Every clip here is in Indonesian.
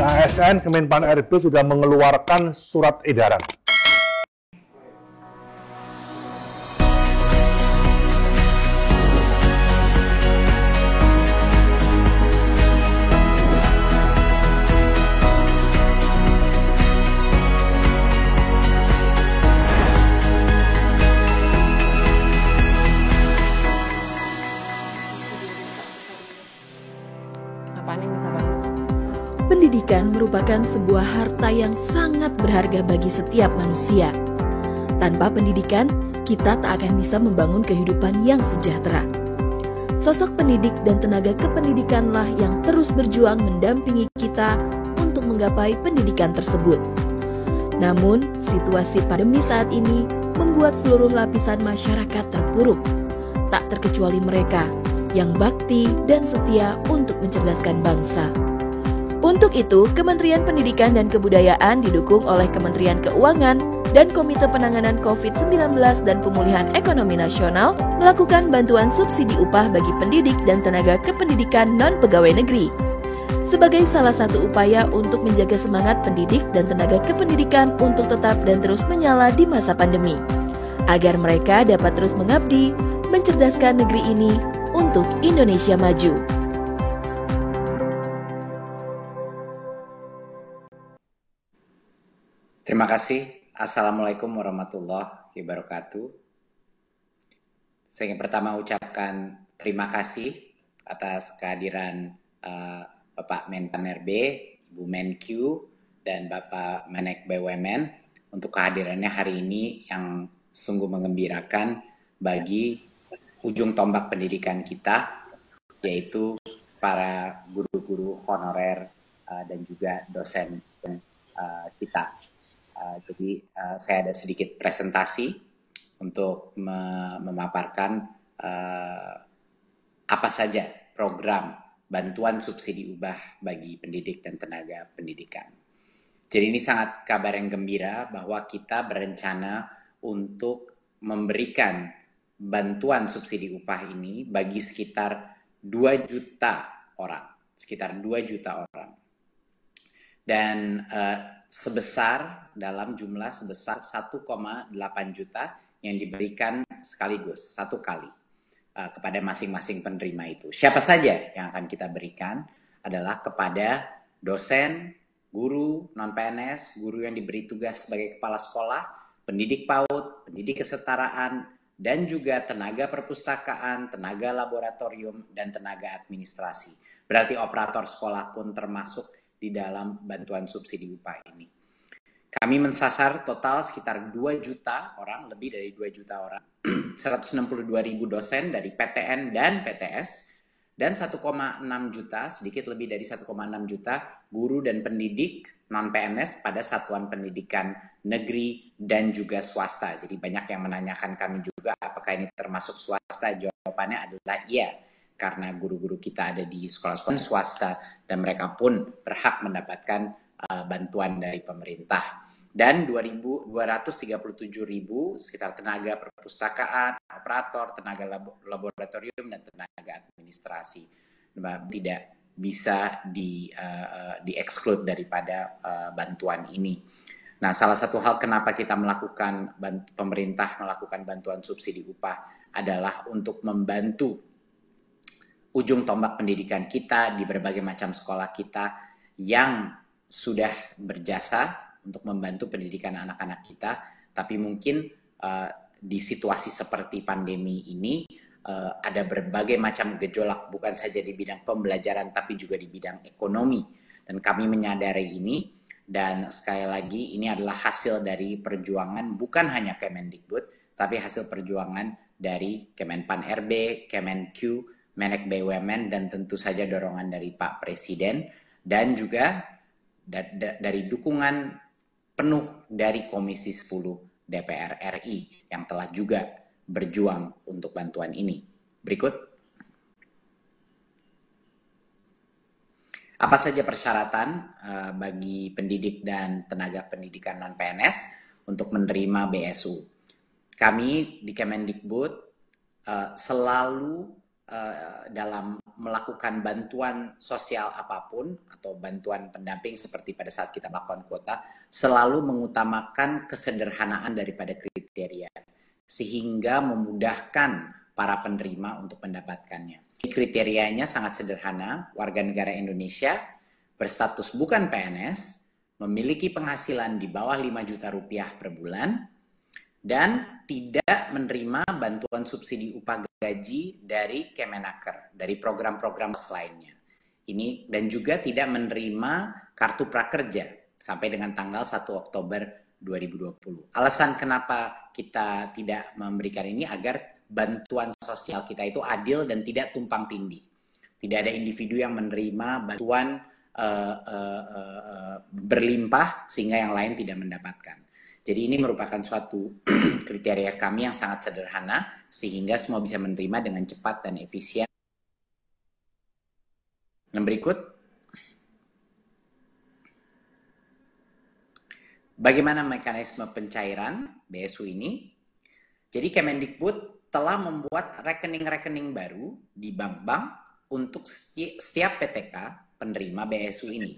ASN Kemenpan RB sudah mengeluarkan surat edaran. Pendidikan merupakan sebuah harta yang sangat berharga bagi setiap manusia. Tanpa pendidikan, kita tak akan bisa membangun kehidupan yang sejahtera. Sosok pendidik dan tenaga kependidikanlah yang terus berjuang mendampingi kita untuk menggapai pendidikan tersebut. Namun, situasi pandemi saat ini membuat seluruh lapisan masyarakat terpuruk, tak terkecuali mereka yang bakti dan setia untuk mencerdaskan bangsa. Untuk itu, Kementerian Pendidikan dan Kebudayaan didukung oleh Kementerian Keuangan dan Komite Penanganan COVID-19 dan Pemulihan Ekonomi Nasional melakukan bantuan subsidi upah bagi pendidik dan tenaga kependidikan non-pegawai negeri. Sebagai salah satu upaya untuk menjaga semangat pendidik dan tenaga kependidikan untuk tetap dan terus menyala di masa pandemi, agar mereka dapat terus mengabdi, mencerdaskan negeri ini untuk Indonesia maju. Terima kasih. Assalamualaikum warahmatullahi wabarakatuh. Saya ingin pertama ucapkan terima kasih atas kehadiran Bapak Menpan RB, Ibu Menkyu, dan Bapak Menek BUMN untuk kehadirannya hari ini yang sungguh mengembirakan bagi ujung tombak pendidikan kita, yaitu para guru-guru honorer dan juga dosen kita. Jadi saya ada sedikit presentasi untuk memaparkan apa saja program bantuan subsidi upah bagi pendidik dan tenaga pendidikan. Jadi ini sangat kabar yang gembira bahwa kita berencana untuk memberikan bantuan subsidi upah ini bagi sekitar 2 juta orang. Dan dalam jumlah sebesar 1,8 juta yang diberikan sekaligus, satu kali kepada masing-masing penerima itu. Siapa saja yang akan kita berikan adalah kepada dosen, guru, non-PNS, guru yang diberi tugas sebagai kepala sekolah, pendidik PAUD, pendidik kesetaraan, dan juga tenaga perpustakaan, tenaga laboratorium, dan tenaga administrasi. Berarti operator sekolah pun termasuk di dalam bantuan subsidi upah ini. Kami mensasar total sekitar 2 juta orang, lebih dari 2 juta orang, 162.000 dosen dari PTN dan PTS, dan 1,6 juta, sedikit lebih dari 1,6 juta guru dan pendidik non-PNS pada satuan pendidikan negeri dan juga swasta. Jadi banyak yang menanyakan kami juga apakah ini termasuk swasta, jawabannya adalah iya. Karena guru-guru kita ada di sekolah-sekolah swasta dan mereka pun berhak mendapatkan bantuan dari pemerintah. Dan 237.000 sekitar tenaga perpustakaan, operator, tenaga laboratorium, dan tenaga administrasi tidak bisa di-exclude daripada bantuan ini. Nah, salah satu hal kenapa kita pemerintah melakukan bantuan subsidi upah adalah untuk membantu ujung tombak pendidikan kita di berbagai macam sekolah kita yang sudah berjasa untuk membantu pendidikan anak-anak kita, tapi mungkin di situasi seperti pandemi ini ada berbagai macam gejolak, bukan saja di bidang pembelajaran tapi juga di bidang ekonomi, dan kami menyadari ini. Dan sekali lagi ini adalah hasil dari perjuangan bukan hanya Kemendikbud, tapi hasil perjuangan dari Kemenpan RB, Kemenkyu, Menek BUMN, dan tentu saja dorongan dari Pak Presiden, dan juga dari dukungan penuh dari Komisi 10 DPR RI yang telah juga berjuang untuk bantuan ini. Berikut. Apa saja persyaratan bagi pendidik dan tenaga pendidikan non-PNS untuk menerima BSU? Kami di Kemendikbud selalu dalam melakukan bantuan sosial apapun atau bantuan pendamping seperti pada saat kita melakukan kuota, selalu mengutamakan kesederhanaan daripada kriteria sehingga memudahkan para penerima untuk mendapatkannya. Kriterianya sangat sederhana, warga negara Indonesia berstatus bukan PNS, memiliki penghasilan di bawah 5 juta rupiah per bulan, dan tidak menerima bantuan subsidi upah gaji dari Kemenaker, dari program-program lainnya. Ini dan juga tidak menerima kartu prakerja sampai dengan tanggal 1 Oktober 2020. Alasan kenapa kita tidak memberikan ini agar bantuan sosial kita itu adil dan tidak tumpang tindih. Tidak ada individu yang menerima bantuan berlimpah sehingga yang lain tidak mendapatkan. Jadi ini merupakan suatu kriteria kami yang sangat sederhana sehingga semua bisa menerima dengan cepat dan efisien. Yang berikut, bagaimana mekanisme pencairan BSU ini? Jadi Kemendikbud telah membuat rekening-rekening baru di bank-bank untuk setiap PTK penerima BSU ini.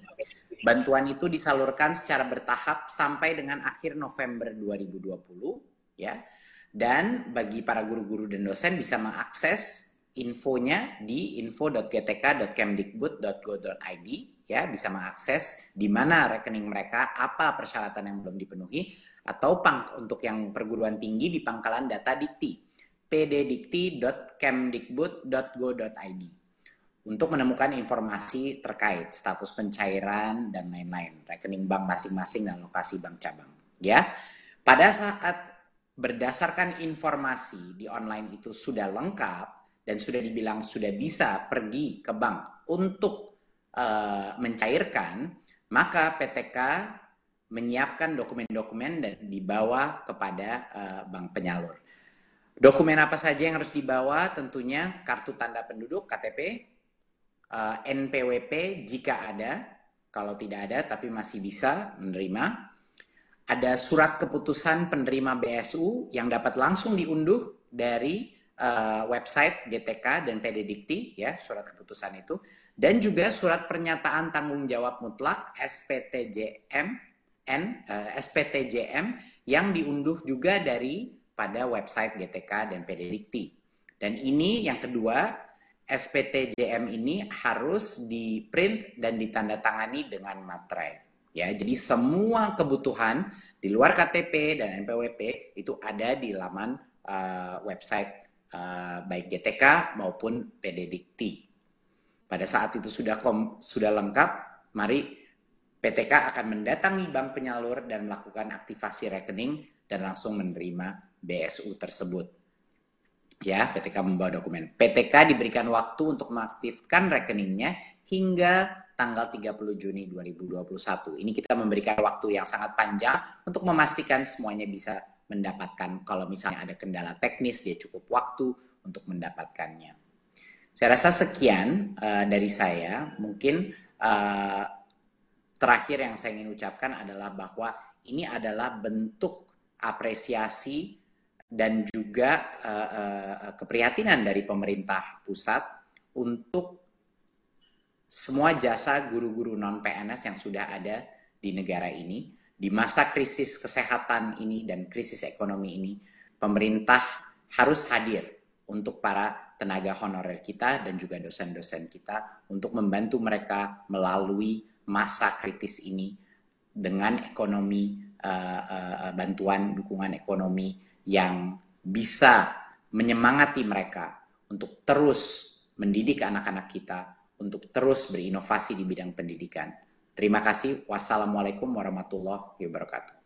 Bantuan itu disalurkan secara bertahap sampai dengan akhir November 2020, ya. Dan bagi para guru-guru dan dosen bisa mengakses infonya di info.gtk.kemdikbud.go.id, ya, bisa mengakses di mana rekening mereka, apa persyaratan yang belum dipenuhi, atau untuk yang perguruan tinggi di pangkalan data Dikti, pddikti.kemdikbud.go.id. untuk menemukan informasi terkait status pencairan dan lain-lain, rekening bank masing-masing dan lokasi bank cabang. Ya, pada saat berdasarkan informasi di online itu sudah lengkap dan sudah dibilang sudah bisa pergi ke bank untuk mencairkan, maka PTK menyiapkan dokumen-dokumen dan dibawa kepada bank penyalur. Dokumen apa saja yang harus dibawa? Tentunya kartu tanda penduduk (KTP), NPWP jika ada, kalau tidak ada tapi masih bisa menerima. Ada surat keputusan penerima BSU yang dapat langsung diunduh dari website GTK dan PD Dikti, ya, surat keputusan itu. Dan juga surat pernyataan tanggung jawab mutlak SPTJM yang diunduh juga pada website GTK dan PD Dikti. Dan ini yang kedua, SPTJM ini harus di-print dan ditandatangani dengan materai. Ya, jadi semua kebutuhan di luar KTP dan NPWP itu ada di laman website baik GTK maupun PD Dikti. Pada saat itu sudah lengkap, mari PTK akan mendatangi bank penyalur dan melakukan aktivasi rekening dan langsung menerima BSU tersebut. Ya, PTK membawa dokumen. PTK diberikan waktu untuk mengaktifkan rekeningnya hingga tanggal 30 Juni 2021. Ini kita memberikan waktu yang sangat panjang untuk memastikan semuanya bisa mendapatkan. Kalau misalnya ada kendala teknis, dia cukup waktu untuk mendapatkannya. Saya rasa sekian dari saya. Mungkin terakhir yang saya ingin ucapkan adalah bahwa ini adalah bentuk apresiasi dan juga keprihatinan dari pemerintah pusat untuk semua jasa guru-guru non-PNS yang sudah ada di negara ini. Di masa krisis kesehatan ini dan krisis ekonomi ini, pemerintah harus hadir untuk para tenaga honorer kita dan juga dosen-dosen kita untuk membantu mereka melalui masa kritis ini dengan ekonomi, bantuan dukungan ekonomi yang bisa menyemangati mereka untuk terus mendidik anak-anak kita, untuk terus berinovasi di bidang pendidikan. Terima kasih. Wassalamualaikum warahmatullahi wabarakatuh.